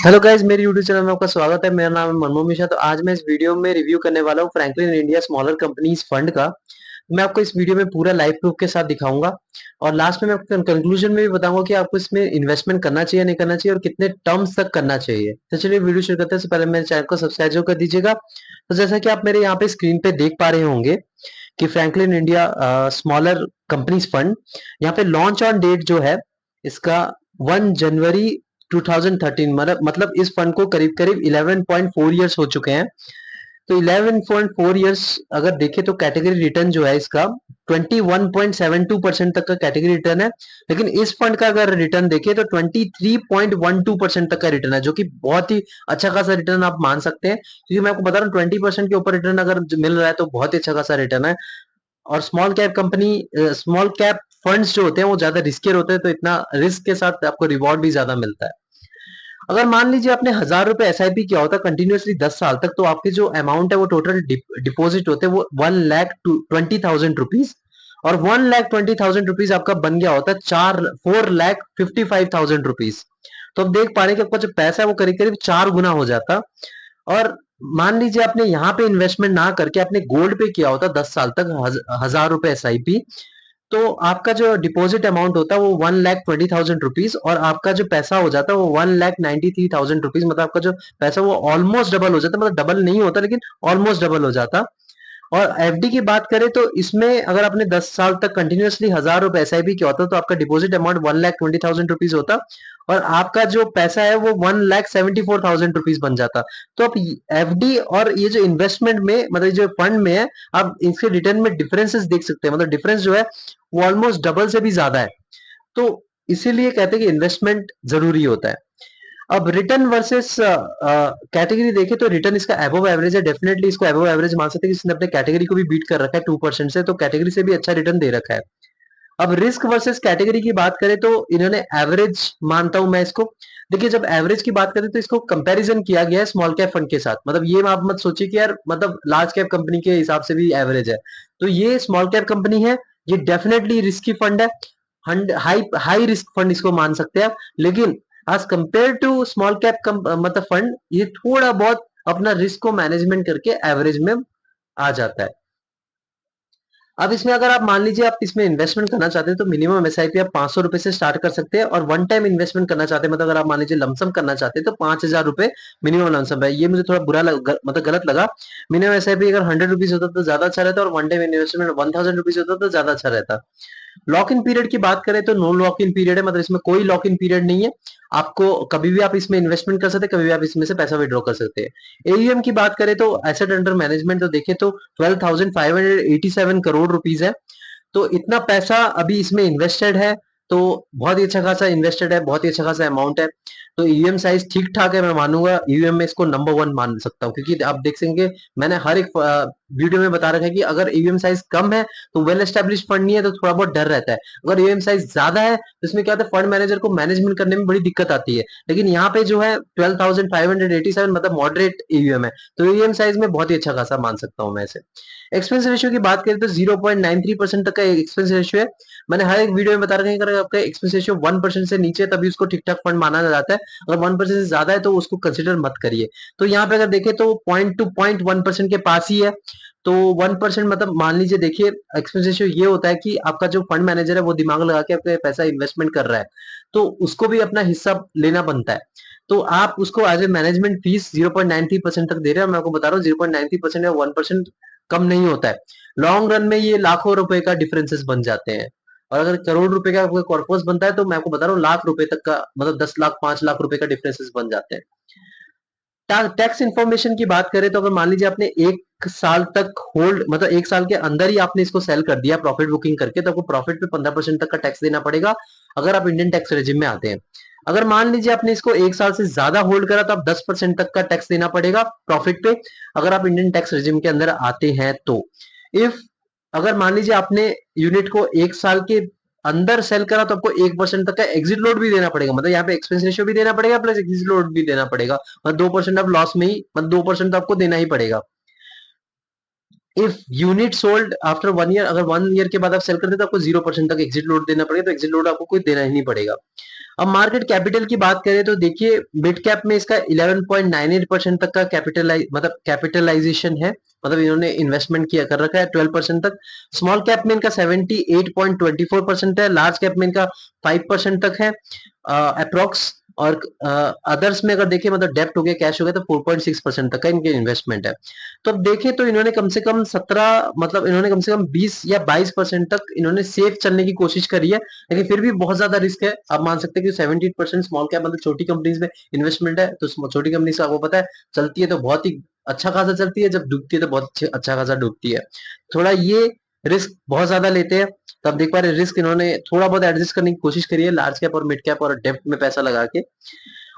Hello guys, मेरे YouTube channel में आपका स्वागत है। मेरा नाम है मनमोहन मिश्रा। तो आज मैं इस वीडियो में रिव्यू करने वाला हूँ Franklin India smaller companies fund का। मैं आपको इस वीडियो में पूरा लाइव प्रूफ के साथ दिखाऊंगा और लास्ट में मैं आपको कंक्लूजन में भी बताऊंगा कि आपको इसमें इन्वेस्टमेंट करना चाहिए नहीं करना चाहिए और कितने टर्म्स तक करना चाहिए। तो चलिए वीडियो शुरू करते हैं। इससे पहले मेरे चैनल को सब्सक्राइब जरूर कर दीजिएगा। तो जैसा कि आप मेरे यहाँ पे स्क्रीन पे देख पा रहे होंगे कि Franklin India smaller companies fund यहाँ पे लॉन्च ऑन डेट जो है इसका 1 जनवरी 2013, मतलब इस फंड को करीब करीब 11.4 ईयर्स हो चुके हैं। तो 11.4 ईयर्स अगर देखें तो कैटेगरी रिटर्न जो है इसका 21.72% तक का कैटेगरी रिटर्न है। लेकिन इस फंड का अगर रिटर्न देखें तो 23.12% तक का रिटर्न है, जो कि बहुत ही अच्छा खासा रिटर्न आप मान सकते हैं। क्योंकि मैं आपको बता रहा हूँ 20% के ऊपर रिटर्न अगर मिल रहा है तो बहुत ही अच्छा खासा रिटर्न है। और स्मॉल कैप फंड्स जो होते हैं वो ज्यादा रिस्कियर होते हैं, तो इतना रिस्क के साथ आपको रिवॉर्ड भी ज्यादा मिलता है। अगर मान लीजिए आपने 1,000 रुपए एसआईपी किया होता कंटिन्यूअसली 10 साल तक, तो आपके जो अमाउंट है वो टोटल डिपॉजिट होते हैं वो 1,20,000 रुपीज। और 1,20,000 रुपीज आपका बन गया होता है 4,55,000 रुपीज। तो आप देख पा रहे हैं कि आपका जो पैसा है वो करीब करीब 4 गुना हो जाता। और मान लीजिए आपने यहाँ पे इन्वेस्टमेंट ना करके आपने गोल्ड पे किया होता 10 साल तक 1,000 रुपए एसआईपी, तो आपका जो डिपॉजिट अमाउंट होता है वो 1,20,000 रुपीज और आपका जो पैसा हो जाता है वो 1,93,000 रुपीज। मतलब आपका जो पैसा वो ऑलमोस्ट डबल हो जाता है, मतलब डबल नहीं होता लेकिन ऑलमोस्ट डबल हो जाता। और एफडी की बात करें तो इसमें अगर आपने 10 साल तक कंटिन्यूअसली 1,000 रुपए एसआईपी किया होता तो आपका डिपॉजिट अमाउंट 1,20,000 रुपीज होता और आपका जो पैसा है वो 1,74,000 रुपीज बन जाता। तो आप एफडी और ये जो इन्वेस्टमेंट में मतलब जो फंड में है, आप इसके रिटर्न में डिफरेंसेस देख सकते हैं। मतलब डिफरेंस जो है वो ऑलमोस्ट डबल से भी ज्यादा है। तो इसीलिए कहते हैं कि इन्वेस्टमेंट जरूरी होता है। अब रिटर्न वर्सेस कैटेगरी देखें तो रिटर्न इसका अबव एवरेज है। डेफिनेटली इसको अबव एवरेज मान सकते हैं कि इसने अपने कैटेगरी को भी बीट कर रखा है 2% से, तो कैटेगरी से भी अच्छा रिटर्न दे रखा है। अब रिस्क वर्सेस कैटेगरी की बात करें तो इन्होंने एवरेज मानता हूं मैं इसको। देखिए, जब एवरेज की बात करें तो इसको कंपैरिजन किया गया है स्मॉल कैप फंड के साथ। मतलब ये आप मत सोचिए कि यार मतलब लार्ज कैप कंपनी के हिसाब से भी एवरेज है। तो ये स्मॉल कैप कंपनी है, ये डेफिनेटली रिस्की फंड है। हाई हाई रिस्क फंड इसको मान सकते हैं आप। लेकिन as compare to small cap मतलब फंड, ये थोड़ा बहुत अपना रिस्क को मैनेजमेंट करके एवरेज में आ जाता है। अब इसमें अगर आप मान लीजिए आप इसमें इन्वेस्टमेंट करना चाहते हैं तो मिनिमम एसआईपी आप 500 रुपए से स्टार्ट कर सकते हैं। और वन टाइम इन्वेस्टमेंट करना चाहते हैं, मतलब अगर आप मान लीजिए लमसम करना चाहते हैं तो 5,000 रुपए मिनिमम लमसम है। ये मुझे थोड़ा मतलब गलत लगा। मिनिमम एसआईपी अगर 100 रुपीज होता तो ज्यादा अच्छा रहता और वन टाइम इन्वेस्टमेंट 1,000 रुपीज होता तो ज्यादा अच्छा रहता। लॉक इन पीरियड की बात करें तो नो लॉक इन पीरियड है, मतलब इसमें कोई लॉक इन पीरियड नहीं है। आपको कभी भी आप इसमें इन्वेस्टमेंट कर सकते हैं, कभी भी आप इसमें से पैसा विड्रॉ कर सकते हैं। एयूएम की बात करें तो एसेट अंडर मैनेजमेंट तो देखें तो 12,587 करोड़ रुपीज है। तो इतना पैसा अभी इसमें इन्वेस्टेड है। तो बहुत ही अच्छा खासा इन्वेस्टेड है, बहुत ही अच्छा खासा अमाउंट है। तो ईवीएम साइज ठीक ठाक है, मैं मानूंगा ईवीएम में इसको नंबर वन मान सकता हूँ। क्योंकि आप देख सकेंगे मैंने हर एक वीडियो में बता रखा है कि अगर ईवीएम साइज कम है तो वेल एस्टेब्लिश फंड नहीं है, तो थोड़ा बहुत डर रहता है। अगर ईवीएम साइज ज्यादा है तो इसमें क्या होता है, फंड मैनेजर को मैनेजमेंट करने में बड़ी दिक्कत आती है। लेकिन यहाँ पे जो है 12,587 मतलब मॉडरेट ईवीएम है, तो ईवीएम साइज में बहुत ही अच्छा खासा मान सकता हूँ मैं इसे। एक्सपेंस रेशियो की बात करें तो 0.93% तक का एक्सपेंस रेशियो है। मैंने हर एक वीडियो में बता रखा है कि अगर आपका एक्सपेंस रेशियो 1% से नीचे है तभी उसको ठीक ठाक फंड माना जाता है। अगर 1% से ज्यादा है तो उसको कंसिडर मत करिए। तो यहाँ पे अगर देखें तो 0.2 0.1% के पास ही है। तो 1% मतलब मान लीजिए, देखिए एक्सपेंस रेशियो ये होता है कि आपका जो फंड मैनेजर है वो दिमाग लगा के आपका पैसा इन्वेस्टमेंट कर रहा है, तो उसको भी अपना हिस्सा लेना बनता है। तो आप उसको एज ए मैनेजमेंट फीस 0.93% तक दे रहे हैं। मैं आपको बता रहा हूँ 0.93% या 1% कम नहीं होता है। लॉन्ग रन में ये लाखों रुपए का डिफरेंसेस बन जाते हैं। और अगर करोड़ रुपए का कॉर्पस बनता है तो मैं आपको बता रहा हूँ लाख रुपए तक का, मतलब 10 लाख 5 लाख रुपए का डिफरेंसेस बन जाते हैं। टैक्स इन्फॉर्मेशन की बात करें तो अगर मान लीजिए आपने 1 साल तक होल्ड, मतलब 1 साल के अंदर ही आपने इसको सेल कर दिया प्रॉफिट बुकिंग करके, तो आपको प्रॉफिट पे 15% तक का टैक्स देना पड़ेगा अगर आप इंडियन टैक्स रेजिम में आते हैं। अगर मान लीजिए आपने इसको 1 साल से ज्यादा होल्ड करा तो आप 10% तक का टैक्स देना पड़ेगा प्रॉफिट पे, अगर आप इंडियन टैक्स रेजिम के अंदर आते हैं तो। इफ अगर मान लीजिए आपने यूनिट को 1 साल के अंदर सेल करा तो आपको 1% तक का एग्जिट लोड भी देना पड़ेगा। मतलब यहाँ पे एक्सपेंस रेशियो भी देना पड़ेगा प्लस एग्जिट लोड भी देना पड़ेगा। मतलब 2% आप लॉस में ही, मतलब 2% तो आपको देना ही पड़ेगा। If unit sold after 1 year, अगर 1 ईयर के बाद आप सेल करते तो आपको 0% तक एग्जिट लोड देना पड़ेगा, तो एग्जिट लोड आपको कोई देना ही नहीं पड़ेगा। अब मार्केट कैपिटल की बात करें तो देखिए मिड कैप में इसका 11.98% तक का कैपिटलाइजेशन है, मतलब इन्होंने इन्वेस्टमेंट किया कर रखा है 12% तक। स्मॉल कैप में इनका 78.24% है, लार्ज कैप में इनका 5% तक है अप्रोक्स। और अदर्स में अगर देखिए मतलब डेप्ट हो गया, कैश हो गया, तो 4.6% तक का इनके इन्वेस्टमेंट है। तो अब देखें तो इन्होंने कम से कम 17, मतलब इन्होंने कम से कम 20 या 22% तक इन्होंने सेफ चलने की कोशिश करी है, लेकिन फिर भी बहुत ज्यादा रिस्क है। आप मान सकते हैं कि 78% स्मॉल कैप मतलब छोटी कंपनीज में इन्वेस्टमेंट है, तो छोटी कंपनी से आपको पता है चलती है तो बहुत ही अच्छा खासा चलती है, जब डूबती है तो बहुत अच्छा खासा डूबती है। थोड़ा ये रिस्क बहुत ज्यादा लेते हैं, तो आप देख पा रहे रिस्क इन्होंने थोड़ा बहुत एडजस्ट करने की कोशिश करी है लार्ज कैप और मिड कैप और डेप्ट में पैसा लगा के।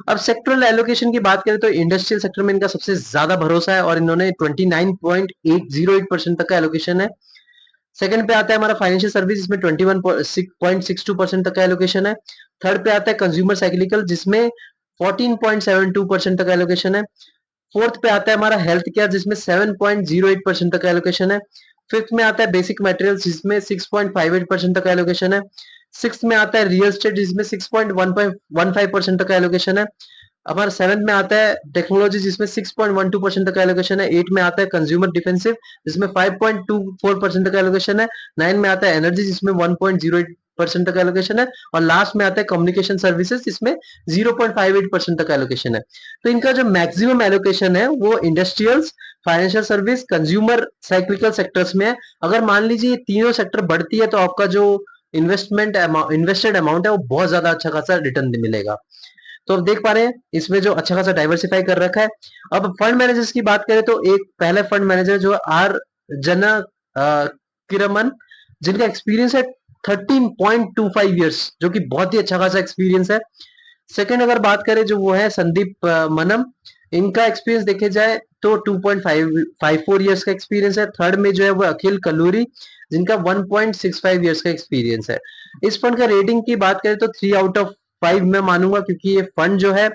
अब सेक्टरल एलोकेशन की बात करें तो इंडस्ट्रियल सेक्टर में इनका सबसे ज्यादा भरोसा है और इन्होंने 29.808% तक का एलोकेशन है। सेकंड पे आता है हमारा फाइनेंशियल सर्विस, जिसमें 21.62% तक का एलोकेशन है। थर्ड पे आता है कंज्यूमर साइक्लिकल, जिसमें 14.72% तक का एलोकेशन है। फोर्थ पे आता है हमारा हेल्थ केयर, जिसमें 7.08% तक का एलोकेशन है। फिफ्थ में आता है बेसिक मटेरियल्स, जिसमें 6.58% तक का एलोकेशन है। सिक्स में आता है रियल एस्टेट, जिसमें 6.15% तक का एलोकेशन है। हमारा सेवंथ में आता है टेक्नोलॉजी, जिसमें 6.12% तक का एलोकेशन है। एट में आता है कंज्यूमर डिफेंसिव, जिसमें 5.24% तक का एलोकेशन है। नाइन में आता है एनर्जी, जिसमें 1.08% तक का एलोकेशन है। और लास्ट में आता है कम्युनिकेशन सर्विसेज, जिसमें 0.58% तक का एलोकेशन है। तो इनका जो मैक्सिमम एलोकेशन है वो industrials, financial service, consumer cyclical sectors में है। अगर मान लीजिए ये तीनों सेक्टर बढ़ती है तो आपका जो इन्वेस्टेड अमाउंट है वो बहुत ज्यादा अच्छा खासा रिटर्न मिलेगा। तो अब देख पा रहे हैं इसमें जो अच्छा खासा डाइवर्सिफाई कर रखा है। अब फंड मैनेजर्स की बात करें तो एक पहले फंड मैनेजर जो आर जन किरमन, जिनका एक्सपीरियंस है 13.25 ईयर्स, जो कि बहुत ही अच्छा खासा एक्सपीरियंस है। सेकंड अगर बात करें जो वो है संदीप मनम, इनका एक्सपीरियंस देखे जाए तो 2.54 ईयर्स का एक्सपीरियंस है। थर्ड में जो है वो अखिल कलूरी, जिनका 1.65 ईयर्स का एक्सपीरियंस है। इस फंड का रेटिंग की बात करें तो 3 आउट ऑफ 5 मैं मानूंगा, क्योंकि ये फंड जो है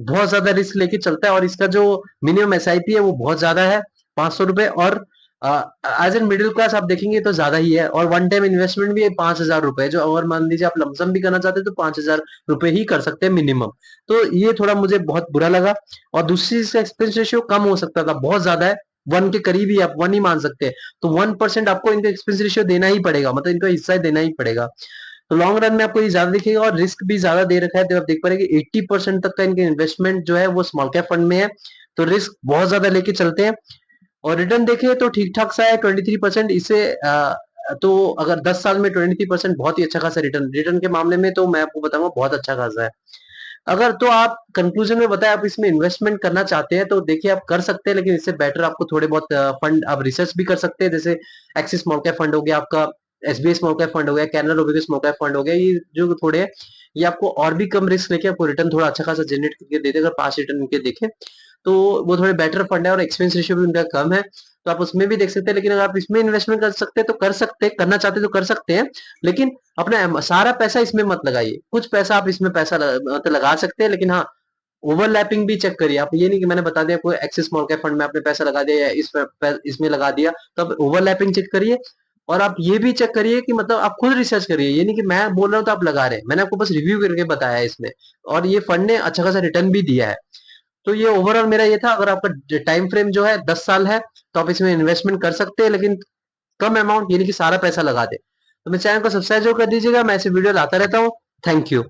बहुत ज्यादा रिस्क लेके चलता है और इसका जो मिनिमम एसआईपी है वो बहुत ज्यादा है, 500 रुपए। और एज एन मिडिल क्लास आप देखेंगे तो ज्यादा ही है, और वन टाइम इन्वेस्टमेंट भी है 5,000 रुपए, जो अगर मान लीजिए आप लमसम भी करना चाहते हैं तो 5,000 रुपए ही कर सकते हैं मिनिमम। तो ये थोड़ा मुझे बहुत बुरा लगा। और दूसरी चीज, एक्सपेंस रेशियो कम हो सकता था, बहुत ज्यादा है, 1 के करीब ही, आप 1 ही मान सकते हैं। तो 1% आपको इनका एक्सपेंस रेशियो देना ही पड़ेगा, मतलब इनका हिस्सा देना ही पड़ेगा। तो लॉन्ग रन में आपको ये ज्यादा दिखेगा और रिस्क भी ज्यादा दे रखा है। तो आप देख पा रहे हैं कि 80% तक का इनके इन्वेस्टमेंट जो है वो स्मॉल कैप फंड में है, तो रिस्क बहुत ज्यादा लेके चलते हैं। और रिटर्न देखें तो ठीक ठाक सा है 23%। इसे तो अगर 10 साल में 23% बहुत ही अच्छा खासा रिटर्न, रिटर्न के मामले में तो मैं आपको बताऊंगा बहुत अच्छा खासा है। अगर तो आप कंक्लूजन में बताएं आप इसमें इन्वेस्टमेंट करना चाहते हैं तो देखिए आप कर सकते हैं, लेकिन इससे बेटर आपको थोड़े बहुत फंड आप रिसर्च भी कर सकते हैं, जैसे एक्सिस स्मॉल कैप फंड हो गया आपका, एसबीआई स्मॉल कैप फंड हो गया, Canara Robeco small cap fund हो गया। ये जो थोड़े हैं ये आपको और भी कम रिस्क लेके आपको रिटर्न थोड़ा अच्छा खासा जनरेट करके देते हैं। अगर पास रिटर्न इनके देखें तो वो थोड़े बेटर फंड है और एक्सपेंस रेशियो भी उनका कम है, तो आप उसमें भी देख सकते हैं। लेकिन अगर आप इसमें इन्वेस्टमेंट कर सकते हैं तो कर सकते हैं, करना चाहते हैं तो कर सकते हैं, लेकिन अपना सारा पैसा इसमें मत लगाइए। कुछ पैसा आप इसमें पैसा मतलब लगा सकते हैं, लेकिन हाँ ओवरलैपिंग भी चेक करिए। आप ये नहीं कि मैंने बता दिया कोई एक्सिस स्मॉल कैप फंड में आपने पैसा लगा दिया या इसमें लगा दिया, तो आप ओवरलैपिंग चेक करिए। और आप ये भी चेक करिए कि मतलब आप खुद रिसर्च करिए, ये नहीं कि मैं बोल रहा हूँ तो आप लगा रहे हैं, मैंने आपको बस रिव्यू करके बताया है इसमें। और ये फंड ने अच्छा खासा रिटर्न भी दिया है। तो ये ओवरऑल मेरा ये था, अगर आपका टाइम फ्रेम जो है 10 साल है तो आप इसमें इन्वेस्टमेंट कर सकते हैं, लेकिन कम अमाउंट, यानी कि सारा पैसा लगा दे। तो मैं चैनल को सब्सक्राइब जरूर कर दीजिएगा, मैं ऐसे वीडियो लाता रहता हूँ। Thank you.